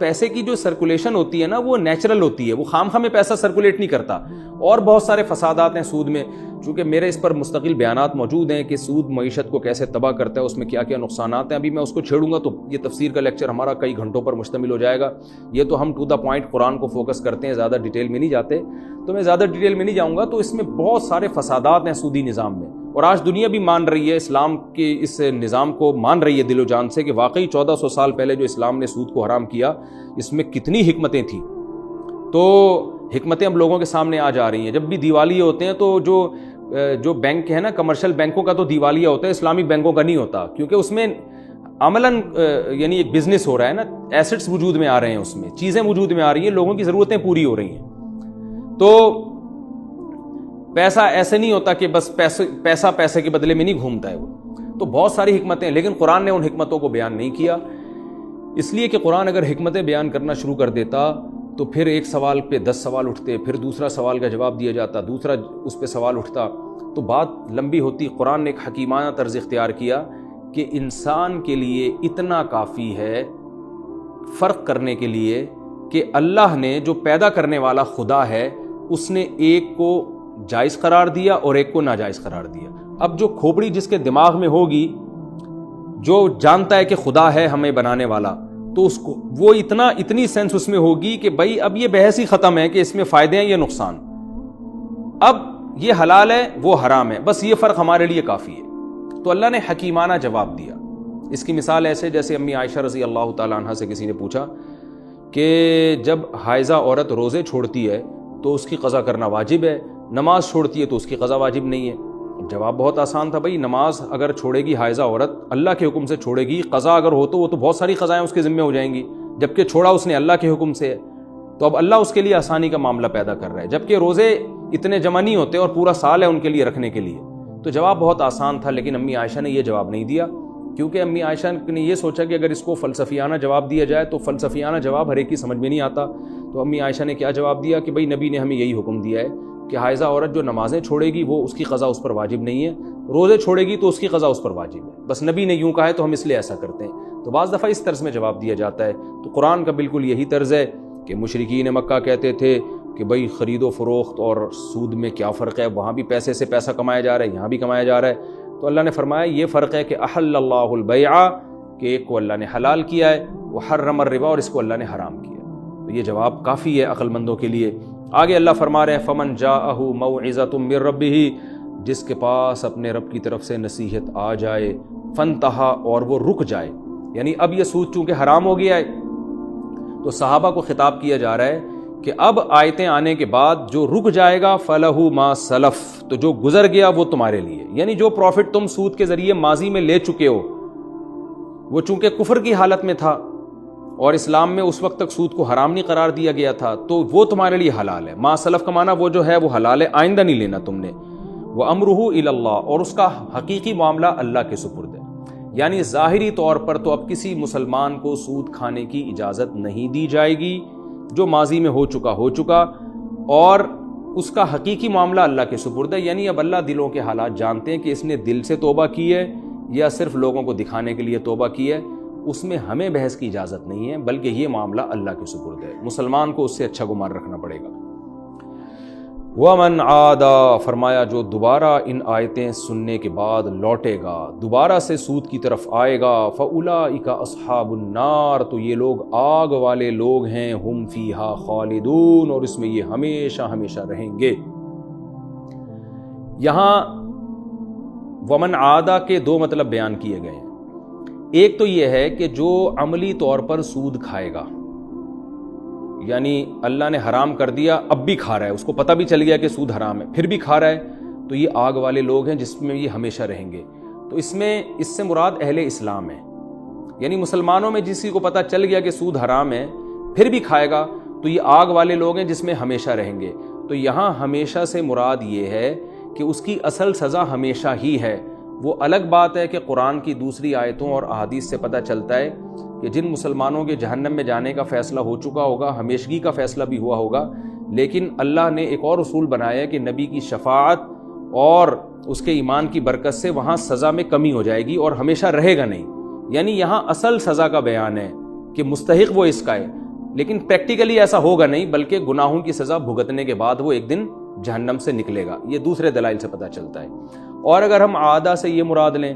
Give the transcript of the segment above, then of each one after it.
پیسے کی جو سرکولیشن ہوتی ہے نا وہ نیچرل ہوتی ہے, وہ خام خواہ میں پیسہ سرکولیٹ نہیں کرتا. اور بہت سارے فسادات ہیں سود میں, چونکہ میرے اس پر مستقل بیانات موجود ہیں کہ سود معیشت کو کیسے تباہ کرتا ہے, اس میں کیا کیا نقصانات ہیں. ابھی میں اس کو چھیڑوں گا تو یہ تفسیر کا لیکچر ہمارا کئی گھنٹوں پر مشتمل ہو جائے گا. یہ تو ہم ٹو دا پوائنٹ قرآن کو فوکس کرتے ہیں, زیادہ ڈیٹیل میں نہیں جاتے, تو میں زیادہ ڈیٹیل میں نہیں جاؤں گا. تو اس میں بہت سارے فسادات ہیں سودی نظام میں, اور آج دنیا بھی مان رہی ہے, اسلام کے اس نظام کو مان رہی ہے دل و جان سے کہ واقعی 1400 سال پہلے جو اسلام نے سود کو حرام کیا اس میں کتنی حکمتیں تھیں. تو حکمتیں اب لوگوں کے سامنے آ جا رہی ہیں. جب بھی دیوالیے ہوتے ہیں تو جو بینک ہے نا, کمرشل بینکوں کا تو دیوالیہ ہوتا ہے, اسلامک بینکوں کا نہیں ہوتا, کیونکہ اس میں عملاً یعنی ایک بزنس ہو رہا ہے نا, ایسٹس وجود میں آ رہے ہیں, اس میں چیزیں وجود میں آ رہی ہیں, لوگوں کی ضرورتیں پوری ہو رہی ہیں. تو پیسہ ایسے نہیں ہوتا کہ بس پیسہ پیسے کے بدلے میں نہیں گھومتا ہے وہ. تو بہت ساری حکمتیں ہیں, لیکن قرآن نے ان حکمتوں کو بیان نہیں کیا, اس لیے کہ قرآن اگر حکمتیں بیان کرنا شروع کر دیتا تو پھر ایک سوال پہ 10 سوال اٹھتے, پھر دوسرا سوال کا جواب دیا جاتا, دوسرا اس پہ سوال اٹھتا, تو بات لمبی ہوتی. قرآن نے ایک حکیمانہ طرز اختیار کیا کہ انسان کے لیے اتنا کافی ہے فرق کرنے کے لیے کہ اللہ نے جو پیدا کرنے والا خدا ہے اس نے ایک کو جائز قرار دیا اور ایک کو ناجائز قرار دیا. اب جو کھوپڑی جس کے دماغ میں ہوگی, جو جانتا ہے کہ خدا ہے ہمیں بنانے والا, تو اس کو وہ اتنی سینس اس میں ہوگی کہ بھائی اب یہ بحث ہی ختم ہے کہ اس میں فائدے ہیں یا نقصان, اب یہ حلال ہے وہ حرام ہے, بس یہ فرق ہمارے لیے کافی ہے. تو اللہ نے حکیمانہ جواب دیا. اس کی مثال ایسے جیسے امی عائشہ رضی اللہ تعالیٰ عنہ سے کسی نے پوچھا کہ جب حائضہ عورت روزے چھوڑتی ہے تو اس کی قضا کرنا واجب ہے, نماز چھوڑتی ہے تو اس کی قضا واجب نہیں ہے. جواب بہت آسان تھا, بھائی نماز اگر چھوڑے گی حائضہ عورت اللہ کے حکم سے چھوڑے گی, قضا اگر ہو تو وہ تو بہت ساری قضائیں اس کے ذمہ ہو جائیں گی, جبکہ چھوڑا اس نے اللہ کے حکم سے ہے, تو اب اللہ اس کے لیے آسانی کا معاملہ پیدا کر رہا ہے, جبکہ روزے اتنے جمع نہیں ہوتے اور پورا سال ہے ان کے لیے رکھنے کے لیے. تو جواب بہت آسان تھا, لیکن امی عائشہ نے یہ جواب نہیں دیا, کیونکہ امی عائشہ نے یہ سوچا کہ اگر اس کو فلسفیانہ جواب دیا جائے تو فلسفیانہ جواب ہر ایک کی سمجھ میں نہیں آتا. تو امی عائشہ نے کیا جواب دیا کہ بھئی نبی نے ہمیں یہی حکم دیا ہے کہ حائضہ عورت جو نمازیں چھوڑے گی وہ اس کی قضا اس پر واجب نہیں ہے, روزے چھوڑے گی تو اس کی قضا اس پر واجب ہے, بس نبی نے یوں کہا ہے تو ہم اس لیے ایسا کرتے ہیں. تو بعض دفعہ اس طرز میں جواب دیا جاتا ہے. تو قرآن کا بالکل یہی طرز ہے کہ مشرکین مکہ کہتے تھے کہ بھئی خرید و فروخت اور سود میں کیا فرق ہے, وہاں بھی پیسے سے پیسہ کمایا جا رہا ہے, یہاں بھی کمایا جا رہا ہے. تو اللہ نے فرمایا یہ فرق ہے کہ احل اللہ البیع, کہ ایک کو اللہ نے حلال کیا ہے, وحرم الربا, اور اس کو اللہ نے حرام کیا. تو یہ جواب کافی ہے عقل مندوں کے لیے. آگے اللہ فرما رہے ہیں فمن جاءہ موعظۃ من ربہ, جس کے پاس اپنے رب کی طرف سے نصیحت آ جائے, فانتہا, اور وہ رک جائے. یعنی اب یہ سود چونکہ حرام ہو گیا ہے تو صحابہ کو خطاب کیا جا رہا ہے کہ اب آیتیں آنے کے بعد جو رک جائے گا فلہ ما سلف, تو جو گزر گیا وہ تمہارے لیے. یعنی جو پروفٹ تم سود کے ذریعے ماضی میں لے چکے ہو وہ چونکہ کفر کی حالت میں تھا اور اسلام میں اس وقت تک سود کو حرام نہیں قرار دیا گیا تھا, تو وہ تمہارے لیے حلال ہے. ما سلف کا معنی وہ جو ہے وہ حلال ہے, آئندہ نہیں لینا تم نے. وَأَمْرُهُ إِلَى اللَّهِ, اور اس کا حقیقی معاملہ اللہ کے سپرد ہے. یعنی ظاہری طور پر تو اب کسی مسلمان کو سود کھانے کی اجازت نہیں دی جائے گی, جو ماضی میں ہو چکا, اور اس کا حقیقی معاملہ اللہ کے سپرد ہے. یعنی اب اللہ دلوں کے حالات جانتے ہیں کہ اس نے دل سے توبہ کی ہے یا صرف لوگوں کو دکھانے کے لیے توبہ کی ہے, اس میں ہمیں بحث کی اجازت نہیں ہے, بلکہ یہ معاملہ اللہ کے سپرد ہے. مسلمان کو اس سے اچھا گمان رکھنا پڑے گا. وَمَنْ عَادَ, فرمایا جو دوبارہ ان آیتیں سننے کے بعد لوٹے گا, دوبارہ سے سود کی طرف آئے گا, فَأُولَئِكَ أَصْحَابُ النَّارِ, تو یہ لوگ آگ والے لوگ ہیں, ہم فیہا خالدون, اور اس میں یہ ہمیشہ ہمیشہ رہیں گے. یہاں ومن عادہ کے دو مطلب بیان کیے گئے ہیں. ایک تو یہ ہے کہ جو عملی طور پر سود کھائے گا, یعنی اللہ نے حرام کر دیا اب بھی کھا رہا ہے, اس کو پتہ بھی چل گیا کہ سود حرام ہے پھر بھی کھا رہا ہے, تو یہ آگ والے لوگ ہیں جس میں یہ ہمیشہ رہیں گے. تو اس سے مراد اہل اسلام ہے. یعنی مسلمانوں میں جسی کو پتہ چل گیا کہ سود حرام ہے پھر بھی کھائے گا تو یہ آگ والے لوگ ہیں جس میں ہمیشہ رہیں گے. تو یہاں ہمیشہ سے مراد یہ ہے کہ اس کی اصل سزا ہمیشہ ہی ہے. وہ الگ بات ہے کہ قرآن کی دوسری آیتوں اور احادیث سے پتہ چلتا ہے کہ جن مسلمانوں کے جہنم میں جانے کا فیصلہ ہو چکا ہوگا, ہمیشگی کا فیصلہ بھی ہوا ہوگا, لیکن اللہ نے ایک اور اصول بنایا ہے کہ نبی کی شفاعت اور اس کے ایمان کی برکت سے وہاں سزا میں کمی ہو جائے گی اور ہمیشہ رہے گا نہیں. یعنی یہاں اصل سزا کا بیان ہے کہ مستحق وہ اس کا ہے. لیکن پریکٹیکلی ایسا ہوگا نہیں، بلکہ گناہوں کی سزا بھگتنے کے بعد وہ ایک دن جہنم سے نکلے گا. یہ دوسرے دلائل سے پتہ چلتا ہے. اور اگر ہم عادہ سے یہ مراد لیں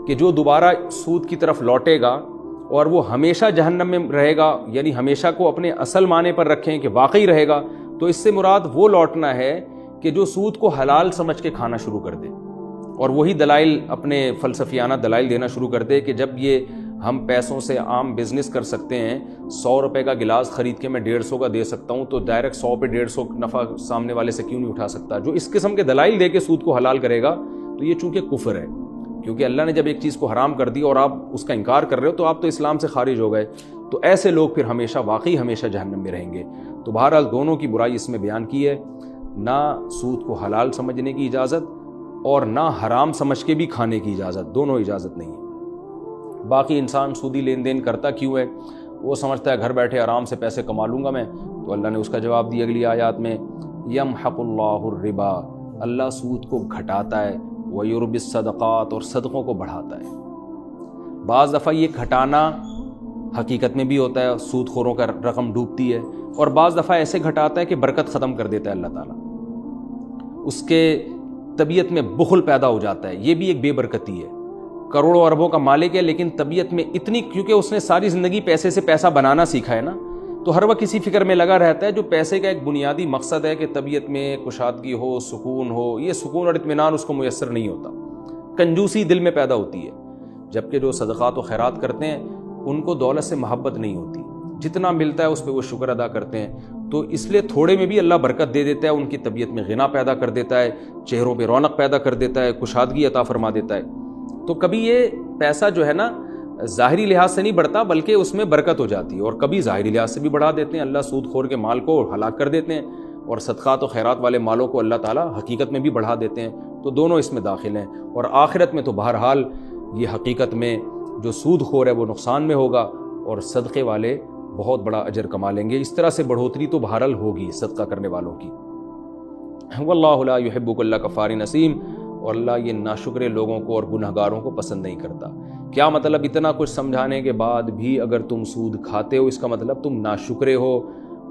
کہ جو دوبارہ سود کی طرف لوٹے گا اور وہ ہمیشہ جہنم میں رہے گا، یعنی ہمیشہ کو اپنے اصل معنی پر رکھیں کہ واقعی رہے گا، تو اس سے مراد وہ لوٹنا ہے کہ جو سود کو حلال سمجھ کے کھانا شروع کر دے، اور وہی دلائل اپنے فلسفیانہ دلائل دینا شروع کر دے کہ جب یہ ہم پیسوں سے عام بزنس کر سکتے ہیں، 100 روپے کا گلاس خرید کے میں 150 کا دے سکتا ہوں، تو ڈائریکٹ 100 پہ 150 نفع سامنے والے سے کیوں نہیں اٹھا سکتا. جو اس قسم کے دلائل دے کے سود کو حلال کرے گا تو یہ چونکہ کفر ہے، کیونکہ اللہ نے جب ایک چیز کو حرام کر دی اور آپ اس کا انکار کر رہے ہو تو آپ تو اسلام سے خارج ہو گئے. تو ایسے لوگ پھر ہمیشہ جہنم میں رہیں گے. تو بہرحال دونوں کی برائی اس میں بیان کی ہے، نہ سود کو حلال سمجھنے کی اجازت اور نہ حرام سمجھ کے بھی کھانے کی اجازت، دونوں اجازت نہیں ہے. باقی انسان سودی لین دین کرتا کیوں ہے؟ وہ سمجھتا ہے گھر بیٹھے آرام سے پیسے کما لوں گا میں. تو اللہ نے اس کا جواب دیا اگلی آیات میں، یمحق اللہ الربا، اللہ سود کو گھٹاتا ہے، ویربی الصدقات، اور صدقوں کو بڑھاتا ہے. بعض دفعہ یہ گھٹانا حقیقت میں بھی ہوتا ہے، سود خوروں کا رقم ڈوبتی ہے، اور بعض دفعہ ایسے گھٹاتا ہے کہ برکت ختم کر دیتا ہے اللہ تعالیٰ، اس کے طبیعت میں بخل پیدا ہو جاتا ہے. یہ بھی ایک بے برکتی ہے. کروڑوں اربوں کا مالک ہے لیکن طبیعت میں اتنی، کیونکہ اس نے ساری زندگی پیسے سے پیسہ بنانا سیکھا ہے نا، تو ہر وقت کسی فکر میں لگا رہتا ہے. جو پیسے کا ایک بنیادی مقصد ہے کہ طبیعت میں کشادگی ہو، سکون ہو، یہ سکون اور اطمینان اس کو میسر نہیں ہوتا. کنجوسی دل میں پیدا ہوتی ہے. جبکہ جو صدقات و خیرات کرتے ہیں ان کو دولت سے محبت نہیں ہوتی، جتنا ملتا ہے اس پہ وہ شکر ادا کرتے ہیں. تو اس لیے تھوڑے میں بھی اللہ برکت دے دیتا ہے، ان کی طبیعت میں غنا پیدا کر دیتا ہے، چہروں پہ رونق پیدا کر دیتا ہے، کشادگی عطا فرما دیتا ہے. تو کبھی یہ پیسہ جو ہے نا ظاہری لحاظ سے نہیں بڑھتا بلکہ اس میں برکت ہو جاتی ہے، اور کبھی ظاہری لحاظ سے بھی بڑھا دیتے ہیں. اللہ سود خور کے مال کو ہلاک کر دیتے ہیں، اور صدقات و خیرات والے مالوں کو اللہ تعالیٰ حقیقت میں بھی بڑھا دیتے ہیں. تو دونوں اس میں داخل ہیں. اور آخرت میں تو بہرحال یہ حقیقت میں جو سود خور ہے وہ نقصان میں ہوگا، اور صدقے والے بہت بڑا اجر کما لیں گے. اس طرح سے بڑھوتری تو بہرحال ہوگی صدقہ کرنے والوں کی. واللہ لا یحب کل کفار نسیم، اور اللہ یہ ناشکرے لوگوں کو اور گنہگاروں کو پسند نہیں کرتا. کیا مطلب؟ اتنا کچھ سمجھانے کے بعد بھی اگر تم سود کھاتے ہو، اس کا مطلب تم ناشکرے ہو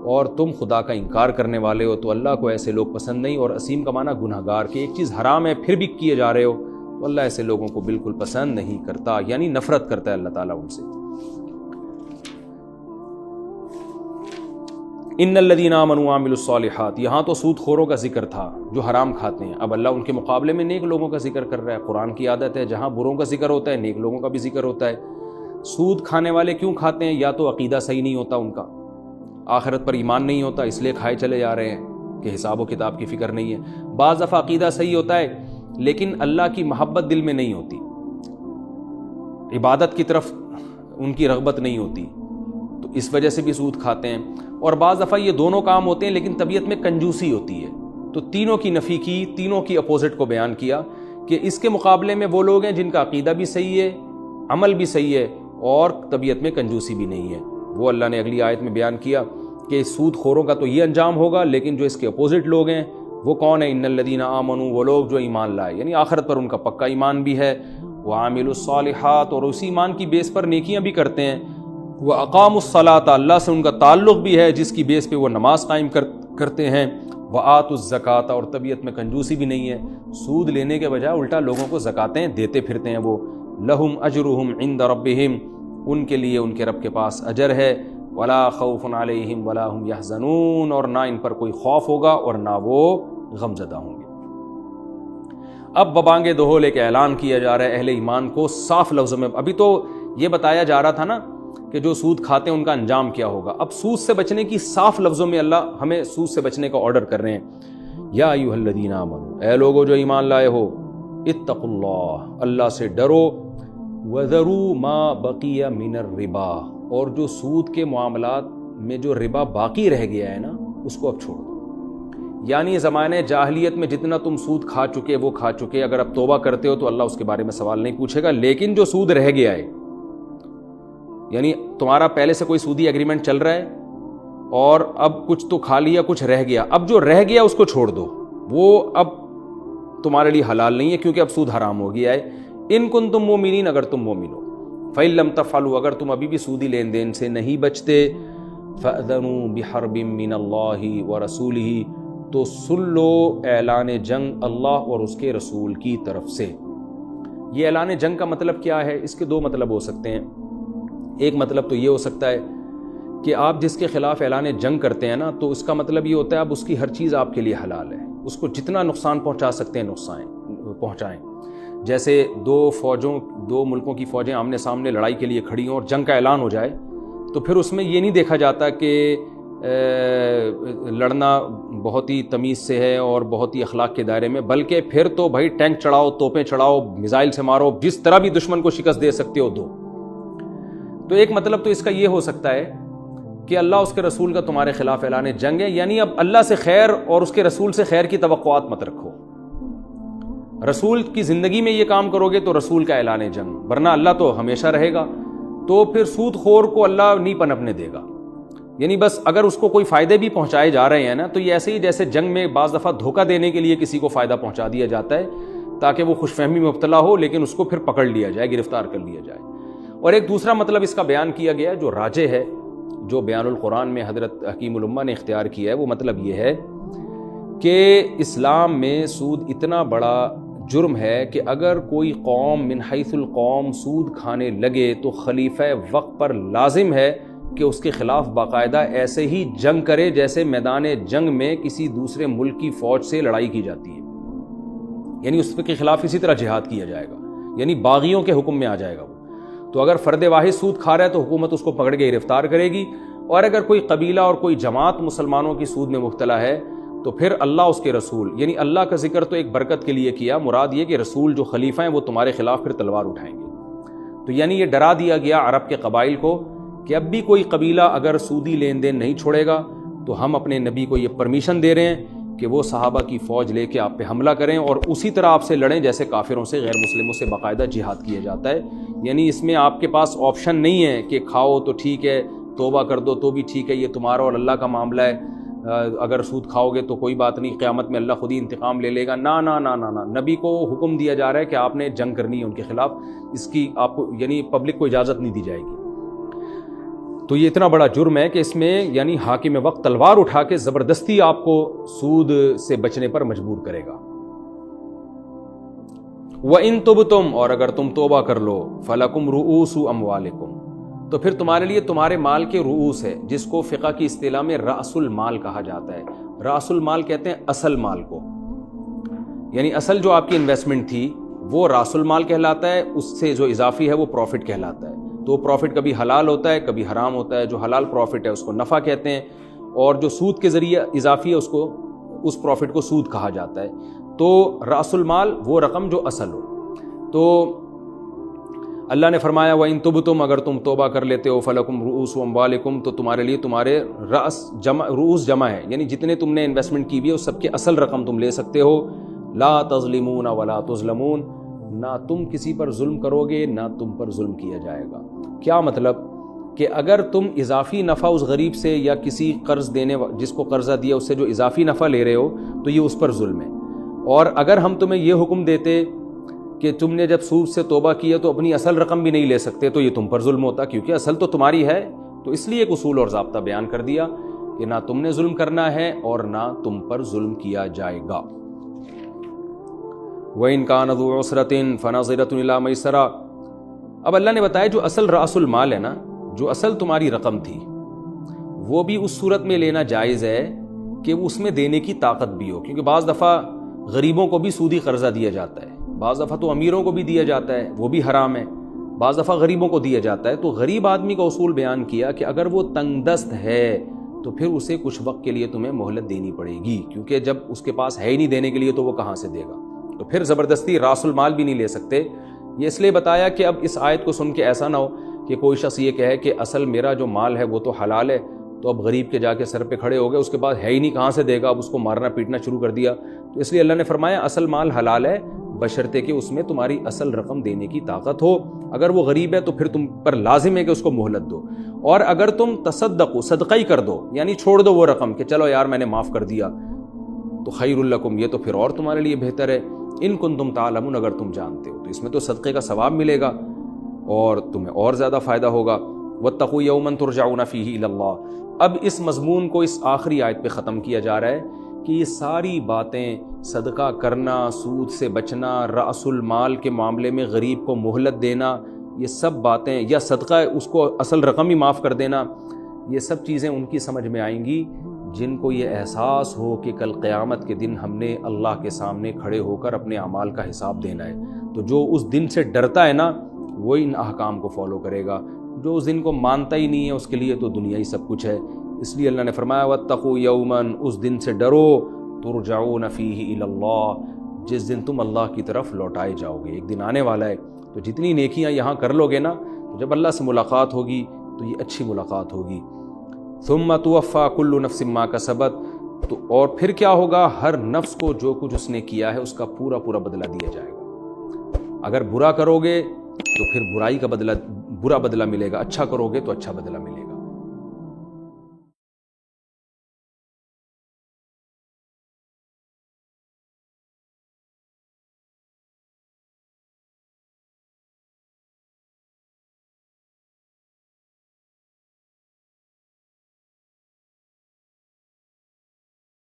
اور تم خدا کا انکار کرنے والے ہو، تو اللہ کو ایسے لوگ پسند نہیں. اور اسیم کا معنی گنہگار، کہ ایک چیز حرام ہے پھر بھی کیے جا رہے ہو، تو اللہ ایسے لوگوں کو بالکل پسند نہیں کرتا، یعنی نفرت کرتا ہے اللہ تعالیٰ ان سے. ان الذین آمنوا وعملوا الصالحات، یہاں تو سود خوروں کا ذکر تھا جو حرام کھاتے ہیں. اب اللہ ان کے مقابلے میں نیک لوگوں کا ذکر کر رہا ہے. قرآن کی عادت ہے جہاں بروں کا ذکر ہوتا ہے نیک لوگوں کا بھی ذکر ہوتا ہے. سود کھانے والے کیوں کھاتے ہیں؟ یا تو عقیدہ صحیح نہیں ہوتا ان کا، آخرت پر ایمان نہیں ہوتا، اس لیے کھائے چلے جا رہے ہیں کہ حساب و کتاب کی فکر نہیں ہے. بعض دفعہ عقیدہ صحیح ہوتا ہے لیکن اللہ کی محبت دل میں نہیں ہوتی، عبادت کی طرف ان کی رغبت نہیں ہوتی، تو اس وجہ سے بھی سود کھاتے ہیں. اور بعض دفعہ یہ دونوں کام ہوتے ہیں لیکن طبیعت میں کنجوسی ہوتی ہے. تو تینوں کی نفی کی، تینوں کی اپوزٹ کو بیان کیا کہ اس کے مقابلے میں وہ لوگ ہیں جن کا عقیدہ بھی صحیح ہے، عمل بھی صحیح ہے، اور طبیعت میں کنجوسی بھی نہیں ہے. وہ اللہ نے اگلی آیت میں بیان کیا کہ سود خوروں کا تو یہ انجام ہوگا، لیکن جو اس کے اپوزٹ لوگ ہیں وہ کون ہیں؟ ان الذین آمنوا، وہ لوگ جو ایمان لائے، یعنی آخرت پر ان کا پکا ایمان بھی ہے، وعملوا الصالحات، اور اسی ایمان کی بیس پر نیکیاں بھی کرتے ہیں، وَأَقَامُوا الصَّلَاةَ، اللہ سے ان کا تعلق بھی ہے جس کی بیس پہ وہ نماز قائم کرتے ہیں، وَآتُوا الزَّكَاةَ، اور طبیعت میں کنجوسی بھی نہیں ہے، سود لینے کے بجائے الٹا لوگوں کو زکاتیں دیتے پھرتے ہیں. وہ لَهُمْ أَجْرُهُمْ عِنْدَ رَبِّهِمْ، ان کے لیے ان کے رب کے پاس اجر ہے، وَلَا خَوْفٌ عَلَيْهِمْ وَلَا هُمْ يَحْزَنُونَ، اور نہ ان پر کوئی خوف ہوگا اور نہ وہ غمزدہ ہوں گے. اب ببانگ دہول ایک اعلان کیا جا رہا ہے اہل ایمان کو صاف لفظوں میں. ابھی تو یہ بتایا جا رہا تھا نا کہ جو سود کھاتے ہیں ان کا انجام کیا ہوگا. اب سود سے بچنے کی صاف لفظوں میں اللہ ہمیں سود سے بچنے کا آرڈر کر رہے ہیں. یا ایھا الذین آمنوا، اے لوگو جو ایمان لائے ہو، اتقوا اللہ، اللہ سے ڈرو، وذروا ما بقی من الربا، اور جو سود کے معاملات میں جو ربا باقی رہ گیا ہے نا اس کو اب چھوڑو. یعنی زمانے جاہلیت میں جتنا تم سود کھا چکے وہ کھا چکے، اگر اب توبہ کرتے ہو تو اللہ اس کے بارے میں سوال نہیں پوچھے گا. لیکن جو سود رہ گیا ہے، یعنی تمہارا پہلے سے کوئی سودی ایگریمنٹ چل رہا ہے اور اب کچھ تو کھا لیا، کچھ رہ گیا، اب جو رہ گیا اس کو چھوڑ دو، وہ اب تمہارے لیے حلال نہیں ہے کیونکہ اب سود حرام ہو گیا ہے. ان کنتم مومنین، اگر تم مومن ہو. فإن لم تفعلوا، اگر تم ابھی بھی سودی لین دین سے نہیں بچتے، فَأْذَنُوا بِحَرْبٍ مِّنَ اللَّهِ وَرَسُولِهِ، تو سن لو اعلان جنگ اللہ اور اس کے رسول کی طرف سے۔ یہ اعلان جنگ کا مطلب کیا ہے؟ اس کے دو مطلب ہو سکتے ہیں۔ ایک مطلب تو یہ ہو سکتا ہے کہ آپ جس کے خلاف اعلان جنگ کرتے ہیں نا، تو اس کا مطلب یہ ہوتا ہے اب اس کی ہر چیز آپ کے لیے حلال ہے، اس کو جتنا نقصان پہنچا سکتے ہیں پہنچائیں۔ جیسے دو ملکوں کی فوجیں آمنے سامنے لڑائی کے لیے کھڑی ہوں اور جنگ کا اعلان ہو جائے، تو پھر اس میں یہ نہیں دیکھا جاتا کہ لڑنا بہت ہی تمیز سے ہے اور بہت ہی اخلاق کے دائرے میں، بلکہ پھر تو بھائی ٹینک چڑھاؤ، توپیں چڑھاؤ، میزائل سے مارو، جس طرح بھی دشمن کو شکست دے سکتے ہو دو۔ تو ایک مطلب تو اس کا یہ ہو سکتا ہے کہ اللہ اس کے رسول کا تمہارے خلاف اعلان جنگ ہے، یعنی اب اللہ سے خیر اور اس کے رسول سے خیر کی توقعات مت رکھو۔ رسول کی زندگی میں یہ کام کرو گے تو رسول کا اعلان جنگ، ورنہ اللہ تو ہمیشہ رہے گا، تو پھر سود خور کو اللہ نہیں پنپنے دے گا۔ یعنی بس اگر اس کو کوئی فائدے بھی پہنچائے جا رہے ہیں نا، تو یہ ایسے ہی جیسے جنگ میں بعض دفعہ دھوکہ دینے کے لیے کسی کو فائدہ پہنچا دیا جاتا ہے تاکہ وہ خوش فہمی میں مبتلا ہو، لیکن اس کو پھر پکڑ لیا جائے، گرفتار کر لیا جائے۔ اور ایک دوسرا مطلب اس کا بیان کیا گیا جو راجح ہے، جو بیان القرآن میں حضرت حکیم الامہ نے اختیار کیا ہے، وہ مطلب یہ ہے کہ اسلام میں سود اتنا بڑا جرم ہے کہ اگر کوئی قوم من حیث القوم سود کھانے لگے تو خلیفہ وقت پر لازم ہے کہ اس کے خلاف باقاعدہ ایسے ہی جنگ کرے جیسے میدان جنگ میں کسی دوسرے ملک کی فوج سے لڑائی کی جاتی ہے، یعنی اس کے خلاف اسی طرح جہاد کیا جائے گا، یعنی باغیوں کے حکم میں آ جائے گا وہ۔ تو اگر فرد واحد سود کھا رہا ہے تو حکومت اس کو پکڑ کے گرفتار کرے گی، اور اگر کوئی قبیلہ اور کوئی جماعت مسلمانوں کی سود میں مبتلا ہے تو پھر اللہ اس کے رسول، یعنی اللہ کا ذکر تو ایک برکت کے لیے کیا، مراد یہ کہ رسول جو خلیفہ ہیں وہ تمہارے خلاف پھر تلوار اٹھائیں گے۔ تو یعنی یہ ڈرا دیا گیا عرب کے قبائل کو کہ اب بھی کوئی قبیلہ اگر سودی لین دین نہیں چھوڑے گا تو ہم اپنے نبی کو یہ پرمیشن دے رہے ہیں کہ وہ صحابہ کی فوج لے کے آپ پہ حملہ کریں اور اسی طرح آپ سے لڑیں جیسے کافروں سے، غیر مسلموں سے باقاعدہ جہاد کیا جاتا ہے۔ یعنی اس میں آپ کے پاس آپشن نہیں ہے کہ کھاؤ تو ٹھیک ہے، توبہ کر دو تو بھی ٹھیک ہے، یہ تمہارا اور اللہ کا معاملہ ہے، اگر سود کھاؤ گے تو کوئی بات نہیں، قیامت میں اللہ خود ہی انتقام لے لے گا۔ نا نا نا نا نا، نبی کو حکم دیا جا رہا ہے کہ آپ نے جنگ کرنی ہے ان کے خلاف، اس کی آپ کو یعنی پبلک کو اجازت نہیں دی جائے گی۔ تو یہ اتنا بڑا جرم ہے کہ اس میں یعنی حاکم وقت تلوار اٹھا کے زبردستی آپ کو سود سے بچنے پر مجبور کرے گا۔ وَإِن تُبْتُمْ، اور اگر تم توبہ کر لو، فَلَكُمْ رُؤُوسُ أَمْوَالِكُمْ، تو پھر تمہارے لیے تمہارے مال کے رؤوس ہے، جس کو فقہ کی اصطلاح میں رأس المال کہا جاتا ہے۔ رأس المال کہتے ہیں اصل مال کو، یعنی اصل جو آپ کی انویسٹمنٹ تھی وہ رأس المال کہلاتا ہے، اس سے جو اضافی ہے وہ پروفٹ کہلاتا ہے۔ تو پروفٹ کبھی حلال ہوتا ہے کبھی حرام ہوتا ہے، جو حلال پروفٹ ہے اس کو نفع کہتے ہیں، اور جو سود کے ذریعے اضافی ہے اس پروفٹ کو سود کہا جاتا ہے۔ تو رأس المال وہ رقم جو اصل ہو۔ تو اللہ نے فرمایا وَإِن تُبْتُمْ، اگر تم توبہ کر لیتے ہو، فَلَكُمْ رُؤُوسُ أَمْوَالِكُمْ، تو تمہارے لیے تمہارے رؤوس جمع ہے، یعنی جتنے تم نے انویسٹمنٹ کی بھی ہے اس سب کے اصل رقم تم لے سکتے ہو۔ لا تظلمون ولا تظلمون، نہ تم کسی پر ظلم کرو گے نہ تم پر ظلم کیا جائے گا۔ کیا مطلب کہ اگر تم اضافی نفع اس غریب سے یا کسی قرض دینے جس کو قرضہ دیا اس سے جو اضافی نفع لے رہے ہو تو یہ اس پر ظلم ہے، اور اگر ہم تمہیں یہ حکم دیتے کہ تم نے جب سود سے توبہ کی ہے تو اپنی اصل رقم بھی نہیں لے سکتے تو یہ تم پر ظلم ہوتا، کیونکہ اصل تو تمہاری ہے۔ تو اس لیے ایک اصول اور ضابطہ بیان کر دیا کہ نہ تم نے ظلم کرنا ہے اور نہ تم پر ظلم کیا جائے گا۔ وَإِن كَانَ ذُو عُسْرَةٍ فَنَظِرَةٌ إِلَىٰ مَيْسَرَةٍ، اب اللہ نے بتایا جو اصل رأس المال ہے نا، جو اصل تمہاری رقم تھی، وہ بھی اس صورت میں لینا جائز ہے کہ اس میں دینے کی طاقت بھی ہو، کیونکہ بعض دفعہ غریبوں کو بھی سودی قرضہ دیا جاتا ہے، بعض دفعہ تو امیروں کو بھی دیا جاتا ہے، وہ بھی حرام ہے، بعض دفعہ غریبوں کو دیا جاتا ہے۔ تو غریب آدمی کا اصول بیان کیا کہ اگر وہ تنگ دست ہے تو پھر اسے کچھ وقت کے لیے تمہیں مہلت دینی پڑے گی، کیونکہ جب اس کے پاس ہے ہی نہیں دینے کے لیے تو وہ کہاں سے دے گا، تو پھر زبردستی راس المال بھی نہیں لے سکتے۔ یہ اس لیے بتایا کہ اب اس آیت کو سن کے ایسا نہ ہو کہ کوئی شخص یہ کہے کہ اصل میرا جو مال ہے وہ تو حلال ہے، تو اب غریب کے جا کے سر پہ کھڑے ہو گئے، اس کے بعد ہے ہی نہیں کہاں سے دے گا، اب اس کو مارنا پیٹنا شروع کر دیا۔ تو اس لیے اللہ نے فرمایا اصل مال حلال ہے بشرطے کہ اس میں تمہاری اصل رقم دینے کی طاقت ہو۔ اگر وہ غریب ہے تو پھر تم پر لازم ہے کہ اس کو مہلت دو، اور اگر تم تصدقو، صدقہ ہی کر دو، یعنی چھوڑ دو وہ رقم کہ چلو یار میں نے معاف کر دیا، تو خیر لکم، یہ تو پھر اور تمہارے لیے بہتر ہے، ان کنتم تعلمون، اگر تم جانتے ہو، تو اس میں تو صدقے کا ثواب ملے گا اور تمہیں اور زیادہ فائدہ ہوگا۔ واتقوا یوما ترجعون فیہ الی اللہ۔ اب اس مضمون کو اس آخری آیت پہ ختم کیا جا رہا ہے کہ یہ ساری باتیں، صدقہ کرنا، سود سے بچنا، رأس المال کے معاملے میں غریب کو مہلت دینا، یہ سب باتیں، یا صدقہ اس کو اصل رقم ہی معاف کر دینا، یہ سب چیزیں ان کی سمجھ میں آئیں گی جن کو یہ احساس ہو کہ کل قیامت کے دن ہم نے اللہ کے سامنے کھڑے ہو کر اپنے اعمال کا حساب دینا ہے۔ تو جو اس دن سے ڈرتا ہے نا، وہ ان احکام کو فالو کرے گا۔ جو اس دن کو مانتا ہی نہیں ہے، اس کے لیے تو دنیا ہی سب کچھ ہے۔ اس لیے اللہ نے فرمایا واتقوا یوما، اس دن سے ڈرو، ترجعون فیہ الی اللہ، جس دن تم اللہ کی طرف لوٹائے جاؤ گے۔ ایک دن آنے والا ہے، تو جتنی نیکیاں یہاں کر لو گے نا، تو جب اللہ سے ملاقات ہوگی تو یہ اچھی ملاقات ہوگی۔ ثم توفی کل نفس ما کسبت، تو اور پھر کیا ہوگا، ہر نفس کو جو کچھ اس نے کیا ہے اس کا پورا پورا بدلہ دیا جائے گا۔ اگر برا کرو گے تو پھر برائی کا بدلہ، برا بدلہ ملے گا، اچھا کرو گے تو اچھا بدلہ ملے گا۔